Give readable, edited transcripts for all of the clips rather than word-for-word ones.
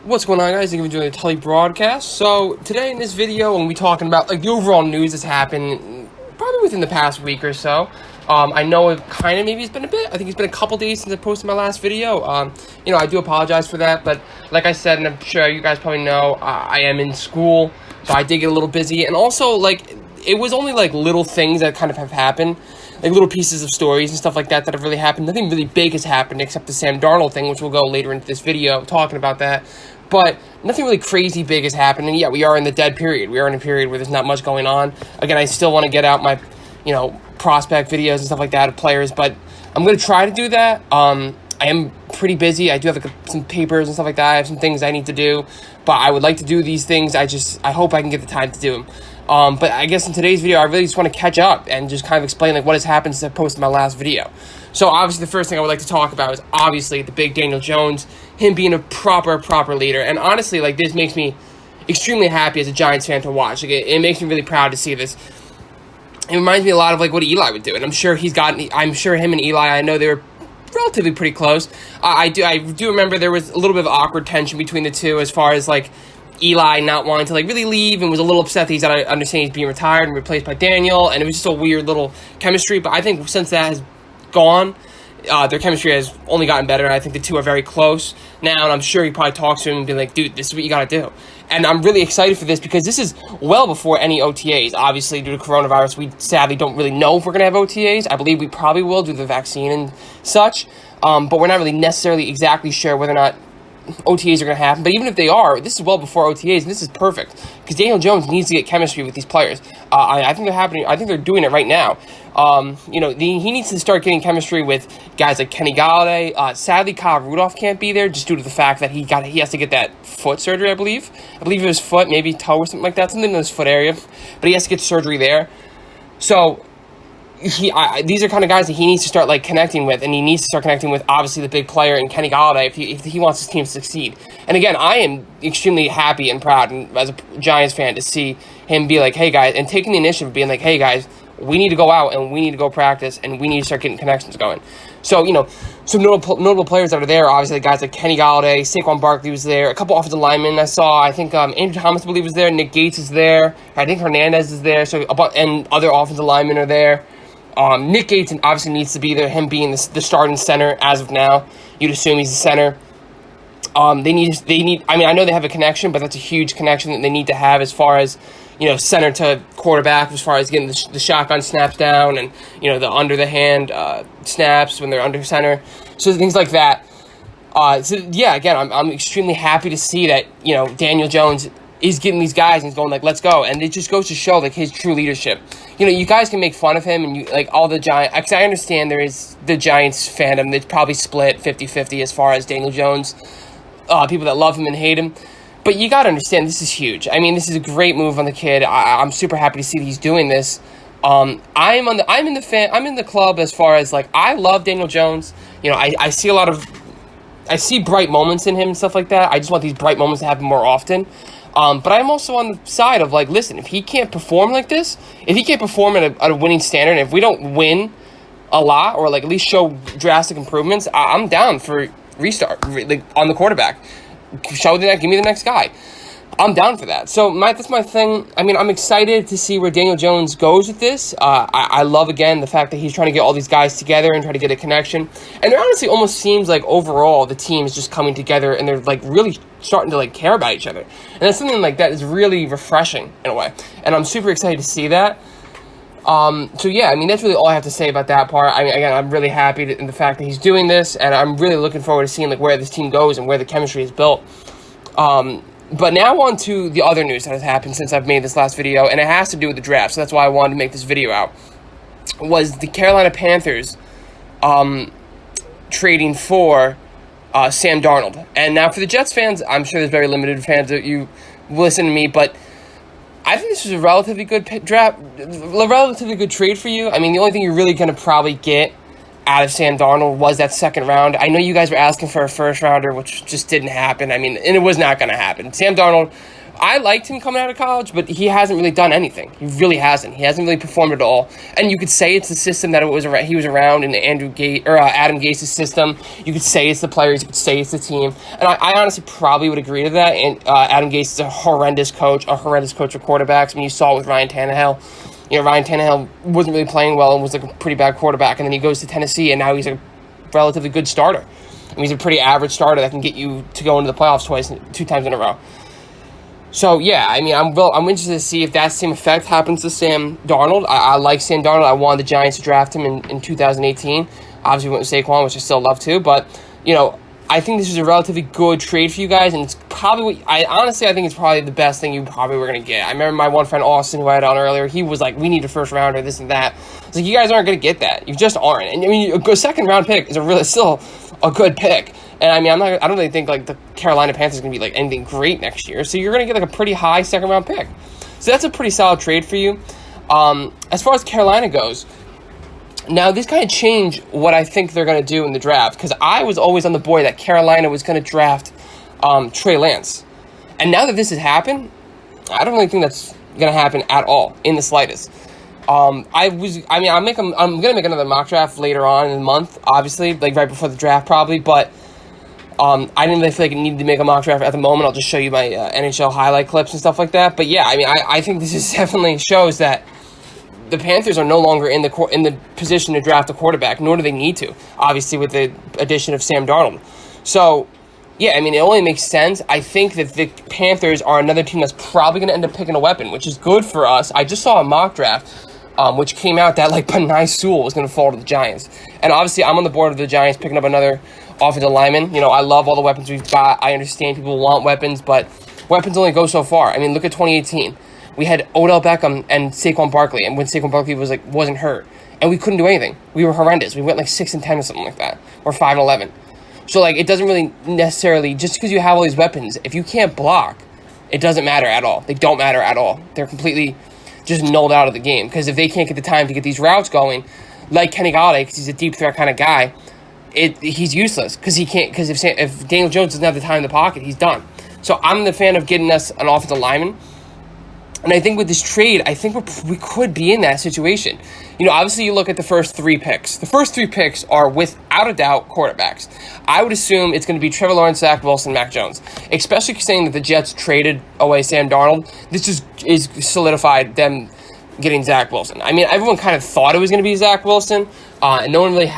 What's going on, guys? Thank you for enjoying the Tully broadcast. So today in this video, I'm going to be talking about the overall news that's happened probably within the past week or so. I know it kind of maybe it's been a bit. I think it's been a couple days since I posted my last video. I do apologize for that, but like I said, and I'm sure you guys probably know, I am in school, so I did get a little busy, and also it was only little things that kind of have happened. Little pieces of stories and stuff like that have really happened. Nothing really big has happened except the Sam Darnold thing, which we'll go later into this video talking about that. But nothing really crazy big has happened. And yeah, we are in the dead period. We are in a period where there's not much going on. Again, I still want to get out my, prospect videos and stuff like that of players, but I'm going to try to do that. I am pretty busy. I do have some papers and stuff like that. I have some things I need to do, but I would like to do these things. I hope I can get the time to do them. But I guess in today's video, I really just want to catch up and just kind of explain what has happened since I posted my last video. So obviously the first thing I would like to talk about is obviously the big Daniel Jones, him being a proper leader. And honestly, this makes me extremely happy as a Giants fan to watch. It makes me really proud to see this. It reminds me a lot of what Eli would do. And I'm sure him and Eli, I know they were relatively pretty close. I do remember there was a little bit of awkward tension between the two as far as Eli not wanting to really leave and was a little upset that he's not understanding he's being retired and replaced by Daniel, and it was just a weird little chemistry. But I think since that has gone, their chemistry has only gotten better, and I think the two are very close now, and I'm sure he probably talks to him and be like, dude, this is what you got to do. And I'm really excited for this because this is well before any OTAs. Obviously, due to coronavirus, we sadly don't really know if we're going to have OTAs. I believe we probably will due to the vaccine and such, but we're not really necessarily exactly sure whether or not OTAs are going to happen. But even if they are, this is well before OTAs, and this is perfect because Daniel Jones needs to get chemistry with these players. I think they're happening. I think they're doing it right now. He needs to start getting chemistry with guys like Kenny Galladay. Sadly, Kyle Rudolph can't be there just due to the fact that he has to get that foot surgery. I believe it was foot, maybe toe or something like that, something in his foot area. But he has to get surgery there. So these are kind of guys that he needs to start connecting with, and he needs to start connecting with obviously the big player in Kenny Galladay if he wants his team to succeed. And again, I am extremely happy and proud and as a Giants fan to see him be hey guys, and taking the initiative, being hey guys, we need to go out and we need to go practice and we need to start getting connections going. So some notable players that are there, obviously guys like Kenny Galladay, Saquon Barkley was there, a couple offensive linemen I saw. I think Andrew Thomas, I believe, was there. Nick Gates is there. I think Hernandez is there. And other offensive linemen are there. Nick Gates obviously needs to be there, him being the starting center as of now. You'd assume he's the center. They need. I mean, I know they have a connection, but that's a huge connection that they need to have as far as, center to quarterback, as far as getting the shotgun snaps down and, the under the hand snaps when they're under center. So things like that. Again, I'm extremely happy to see that, Daniel Jones is getting these guys and he's going let's go. And it just goes to show his true leadership. You guys can make fun of him and all the Giants, because I understand there is the Giants fandom that's probably split 50-50 as far as Daniel Jones, people that love him and hate him. But you got to understand, this is huge. I mean, this is a great move on the kid. I'm super happy to see that he's doing this. I'm in the club as far as I love Daniel Jones. I see bright moments in him and stuff like that. I just want these bright moments to happen more often. But I'm also on the side of listen, if he can't perform like this, if he can't perform at a winning standard, and if we don't win a lot or at least show drastic improvements, I'm down for restart on the quarterback. Show that, give me the next guy. I'm down for that. So that's my thing. I mean, I'm excited to see where Daniel Jones goes with this. I love, again, the fact that he's trying to get all these guys together and try to get a connection. And it honestly almost seems overall the team is just coming together and they're really starting to care about each other. And that's something that is really refreshing in a way. And I'm super excited to see that. That's really all I have to say about that part. I mean, again, I'm really happy in the fact that he's doing this, and I'm really looking forward to seeing where this team goes and where the chemistry is built. But now on to the other news that has happened since I've made this last video, and it has to do with the draft, so that's why I wanted to make this video out, was the Carolina Panthers trading for Sam Darnold. And now for the Jets fans, I'm sure there's very limited fans that you listen to me, but I think this was a relatively good trade for you. I mean, the only thing you're really going to probably get out of Sam Darnold was that second round. I know you guys were asking for a first rounder, which just didn't happen. I mean, and it was not going to happen. Sam Darnold, I liked him coming out of college, but he hasn't really done anything. He really hasn't. He hasn't really performed at all. And you could say it's the system that he was around in Adam Gase's system. You could say it's the players. You could say it's the team. And I honestly probably would agree to that. And Adam Gase is a horrendous coach for quarterbacks. I mean, you saw it with Ryan Tannehill. Ryan Tannehill wasn't really playing well and was like a pretty bad quarterback. And then he goes to Tennessee, and now he's a relatively good starter. I mean, he's a pretty average starter that can get you to go into the playoffs 2 times in a row. So, yeah, I mean, I'm interested to see if that same effect happens to Sam Darnold. I like Sam Darnold. I wanted the Giants to draft him in 2018. Obviously, we went with Saquon, which I still love too. But, I think this is a relatively good trade for you guys, and it's probably I think it's probably the best thing you probably were going to get. I remember my one friend, Austin, who I had on earlier, he was like, we need a first-rounder, this and that. It's like, you guys aren't going to get that. You just aren't. And, I mean, a second-round pick is still a good pick. And I mean, I don't really think like the Carolina Panthers are going to be like anything great next year. So you're going to get like a pretty high second round pick. So that's a pretty solid trade for you. As far as Carolina goes, now this kind of changed what I think they're going to do in the draft, because I was always on the board that Carolina was going to draft Trey Lance. And now that this has happened, I don't really think that's going to happen at all in the slightest. I'm going to make another mock draft later on in the month, obviously, like right before the draft probably, but I didn't really feel like I needed to make a mock draft at the moment. I'll just show you my NHL highlight clips and stuff like that. But yeah, I mean, I think this is definitely shows that the Panthers are no longer in the position to draft a quarterback, nor do they need to, obviously, with the addition of Sam Darnold. So, yeah, I mean, it only makes sense. I think that the Panthers are another team that's probably going to end up picking a weapon, which is good for us. I just saw a mock draft, which came out that, like, Penei Sewell was going to fall to the Giants. And obviously, I'm on the board of the Giants picking up another offensive lineman. I love all the weapons we've got. I understand people want weapons, but weapons only go so far. I mean, look at 2018. We had Odell Beckham and Saquon Barkley, and when Saquon Barkley wasn't hurt, and we couldn't do anything. We were horrendous. We went like 6-10 or something like that, or 5-11. So like, it doesn't really necessarily, just because you have all these weapons, if you can't block, it doesn't matter at all. They don't matter at all. They're completely just nulled out of the game, because if they can't get the time to get these routes going, like Kenny Golladay, because he's a deep threat kind of guy, he's useless, because he can't. Because if Daniel Jones doesn't have the time in the pocket, he's done. So I'm the fan of getting us an offensive lineman. And I think with this trade, I think we could be in that situation. Obviously you look at the first 3 picks. The first 3 picks are without a doubt quarterbacks. I would assume it's going to be Trevor Lawrence, Zach Wilson, Mac Jones. Especially saying that the Jets traded away Sam Darnold. This is solidified them getting Zach Wilson. I mean, everyone kind of thought it was going to be Zach Wilson. And no one really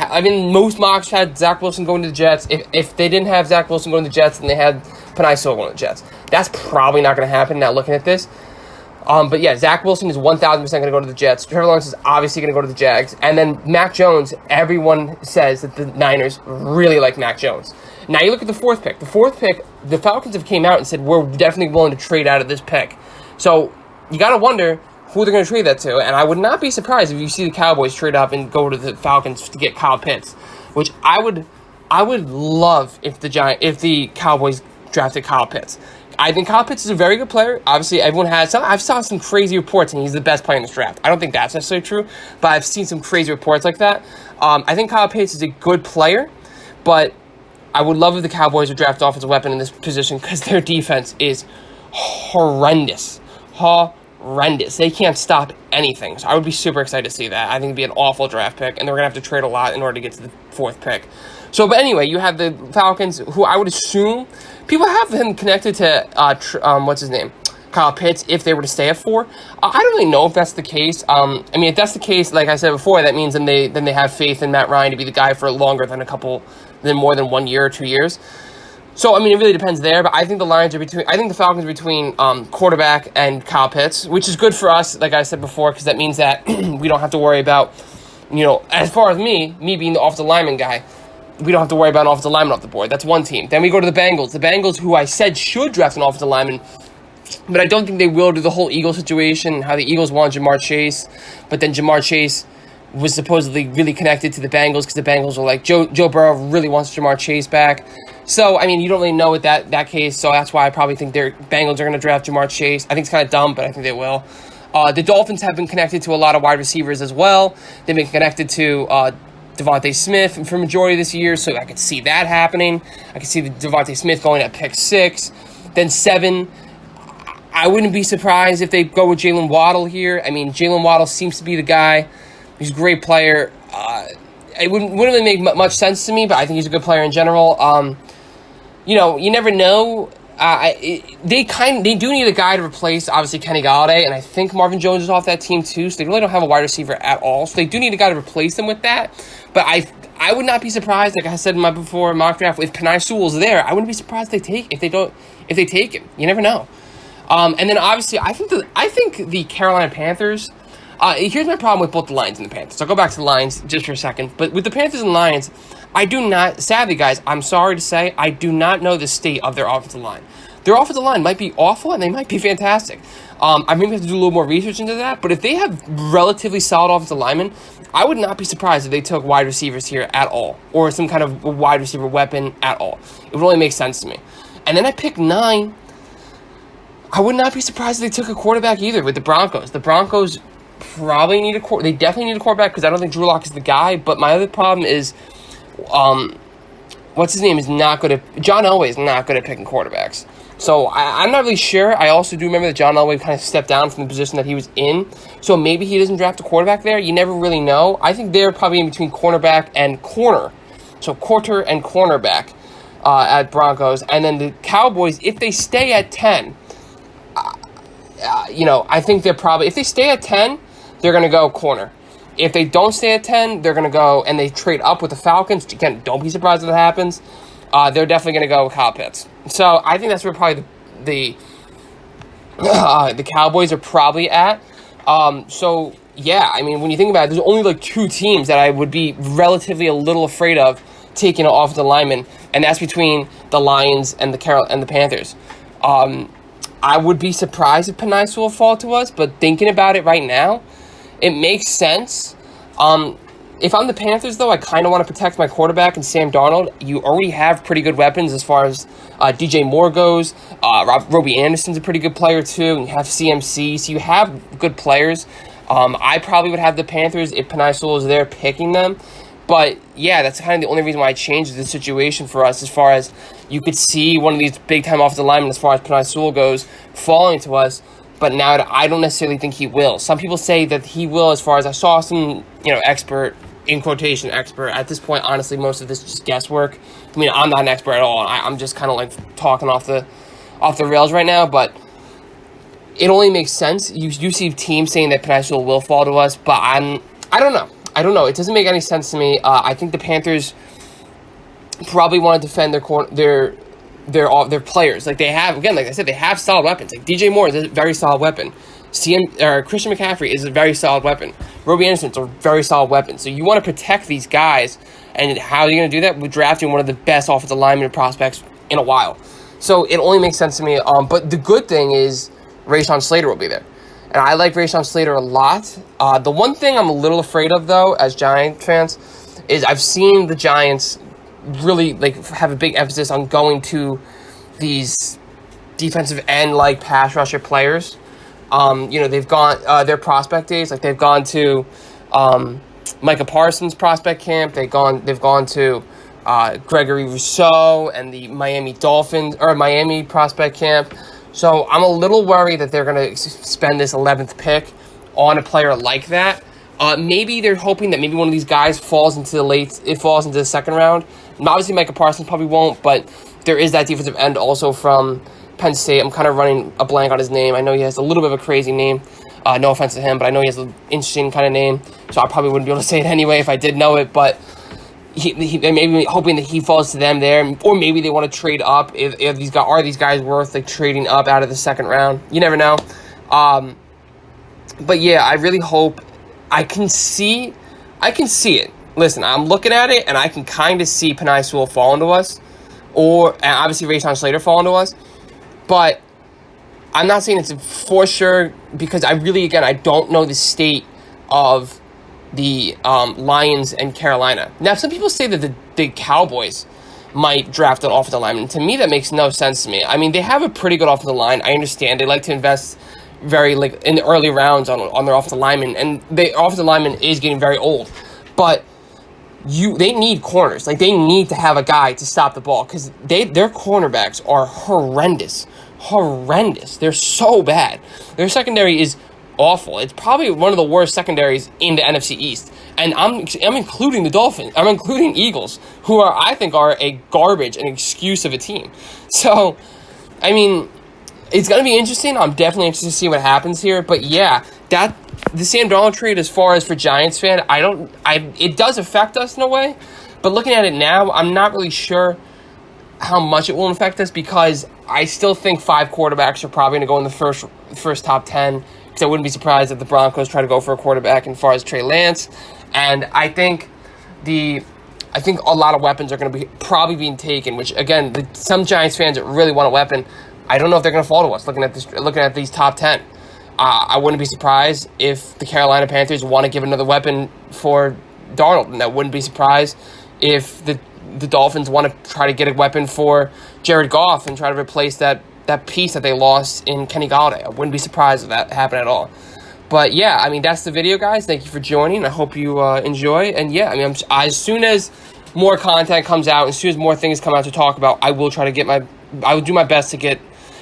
most mocks had Zach Wilson going to the Jets. If they didn't have Zach Wilson going to the Jets, then they had Penei Sewell going to the Jets. That's probably not going to happen now looking at this. But yeah, Zach Wilson is 1,000% going to go to the Jets. Trevor Lawrence is obviously going to go to the Jags. And then Mac Jones, everyone says that the Niners really like Mac Jones. Now you look at the 4th pick. The 4th pick, the Falcons have came out and said, we're definitely willing to trade out of this pick. So you got to wonder who they're going to trade that to. And I would not be surprised if you see the Cowboys trade up and go to the Falcons to get Kyle Pitts, which I would love if the Cowboys drafted Kyle Pitts. I think Kyle Pitts is a very good player. Obviously, everyone has some. I've saw some crazy reports, and he's the best player in this draft. I don't think that's necessarily true, but I've seen some crazy reports like that. I think Kyle Pitts is a good player, but I would love if the Cowboys would draft offensive weapon in this position, because their defense is horrendous. They can't stop anything. So I would be super excited to see that. I think it'd be an awful draft pick, and they're going to have to trade a lot in order to get to the 4th pick. So, but anyway, you have the Falcons, who I would assume people have him connected to, what's his name? Kyle Pitts, if they were to stay at 4. I don't really know if that's the case. If that's the case, like I said before, that means then they have faith in Matt Ryan to be the guy for longer than more than 1 year or 2 years. So, it really depends there, but I think the Falcons are between quarterback and Kyle Pitts, which is good for us, like I said before, because that means that we don't have to worry about, as far as me being the offensive lineman guy, we don't have to worry about an offensive lineman off the board. That's one team. Then we go to the Bengals. The Bengals, who I said should draft an offensive lineman, but I don't think they will, do the whole Eagles situation, how the Eagles want Jamar Chase, but then Jamar Chase was supposedly really connected to the Bengals, because the Bengals were like, Joe Burrow really wants Jamar Chase back. So, you don't really know with that case, so that's why I probably think their Bengals are going to draft Jamar Chase. I think it's kind of dumb, but I think they will. The Dolphins have been connected to a lot of wide receivers as well. They've been connected to Devontae Smith for majority of this year, so I could see that happening. I could see the Devontae Smith going at pick 6. Then 7, I wouldn't be surprised if they go with Jalen Waddle here. I mean, Jalen Waddle seems to be the guy. He's a great player. It wouldn't really make much sense to me, but I think he's a good player in general. You never know. They do need a guy to replace, obviously, Kenny Golladay, and I think Marvin Jones is off that team too, so they really don't have a wide receiver at all. So they do need a guy to replace them with that. But I would not be surprised, like I said in my before mock draft, if Penei Sewell's there. I wouldn't be surprised if they take him. You never know. And then obviously, I think the Carolina Panthers. Here's my problem with both the Lions and the Panthers. I'll go back to the Lions just for a second. But with the Panthers and Lions, I do not, sadly, guys, I'm sorry to say, I do not know the state of their offensive line. Their offensive line might be awful, and they might be fantastic. I maybe have to do a little more research into that. But if they have relatively solid offensive linemen, I would not be surprised if they took wide receivers here at all, or some kind of wide receiver weapon at all. It would only make sense to me. And then I picked 9. I would not be surprised if they took a quarterback either with the Broncos. The Broncos probably need they definitely need a quarterback because I don't think Drew Lock is the guy. But my other problem is, what's his name is not good at John Elway is not good at picking quarterbacks. So I'm not really sure. I also do remember that John Elway kind of stepped down from the position that he was in. So maybe he doesn't draft a quarterback there. You never really know. I think they're probably in between cornerback and corner. So quarter and cornerback at Broncos. And then the Cowboys, if they stay at 10, I think they're probably, if they stay at 10, they're going to go corner. If they don't stay at 10, they're going to go, and they trade up with the Falcons. Again, don't be surprised if that happens. They're definitely going to go with Kyle Pitts. So I think that's where probably the Cowboys are probably at. So, yeah, I mean, when you think about it, there's only like 2 teams that I would be relatively a little afraid of taking an offensive lineman, and that's between the Lions and the Panthers. I would be surprised if Penei Sewell fall to us, but thinking about it right now, it makes sense. If I'm the Panthers, though, I kind of want to protect my quarterback and Sam Darnold. You already have pretty good weapons as far as DJ Moore goes. Robbie Anderson's a pretty good player, too. And you have CMC, so you have good players. I probably would have the Panthers if Penei Sewell is there picking them. But, yeah, that's kind of the only reason why I changed the situation for us as far as you could see one of these big-time offensive linemen as far as Penei Sewell goes falling to us. But now I don't necessarily think he will. Some people say that he will as far as I saw some, expert, in quotation, expert. At this point, honestly, most of this is just guesswork. I mean, I'm not an expert at all. I'm just kind of like talking off the rails right now. But it only makes sense. You see teams saying that Penei Sewell will fall to us. But I don't know. It doesn't make any sense to me. I think the Panthers probably want to defend their players. Like they have, again, like I said, they have solid weapons. Like DJ Moore is a very solid weapon. Christian McCaffrey is a very solid weapon. Robbie Anderson is a very solid weapon. So you want to protect these guys, and how are you going to do that? With drafting one of the best offensive lineman prospects in a while. So it only makes sense to me. But the good thing is Rashawn Slater will be there. And I like Rashawn Slater a lot. The one thing I'm a little afraid of, though, as Giants fans, is I've seen the Giants really have a big emphasis on going to these defensive end pass rusher players. They've gone their prospect days, they've gone to Micah Parsons prospect camp. They've gone to Gregory Rousseau and the Miami prospect camp. So I'm a little worried that they're going to spend this 11th pick on a player like that. Maybe they're hoping that maybe one of these guys falls into the second round. And obviously, Micah Parsons probably won't, but there is that defensive end also from Penn State. I'm kind of running a blank on his name. I know he has a little bit of a crazy name. No offense to him, but I know he has an interesting kind of name. So I probably wouldn't be able to say it anyway if I did know it. But they may be hoping that he falls to them there, or maybe they want to trade up. If these guys worth trading up out of the second round? You never know. But yeah, I really hope. I can see it. Listen, I'm looking at it, and I can kind of see Penei Sewell falling to us, or obviously Rashawn Slater falling to us. But I'm not saying it's for sure because I don't know the state of the Lions and Carolina. Now, some people say that the Cowboys might draft an offensive lineman. To me, that makes no sense to me. I mean, they have a pretty good offensive line. I understand they like to invest very in the early rounds on their offensive lineman, and the offensive lineman is getting very old. But they need corners. Like, they need to have a guy to stop the ball because their cornerbacks are horrendous. They're so bad. Their secondary is awful. It's probably one of the worst secondaries in the NFC East. And I'm including the Dolphins. I'm including Eagles, who I think are a garbage, an excuse of a team. So, I mean, it's going to be interesting. I'm definitely interested to see what happens here. But yeah, the Sam Darnold trade, as far as for Giants fan, it does affect us in a way. But looking at it now, I'm not really sure how much it will affect us because I still think 5 quarterbacks are probably going to go in the first top 10. Because I wouldn't be surprised if the Broncos try to go for a quarterback as far as Trey Lance. And I think a lot of weapons are going to be probably being taken, which, again, some Giants fans that really want a weapon, I don't know if they're going to fall to us looking at these top 10. I wouldn't be surprised if the Carolina Panthers want to give another weapon for Darnold, and I wouldn't be surprised if the Dolphins want to try to get a weapon for Jared Goff and try to replace that piece that they lost in Kenny Golladay. I wouldn't be surprised if that happened at all. But yeah, I mean, that's the video, guys. Thank you for joining. I hope you enjoy. And yeah, I mean, as soon as more content comes out, as soon as more things come out to talk about, I will do my best to get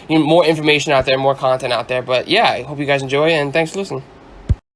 more information out there, more content out there. But yeah, I hope you guys enjoy, and thanks for listening.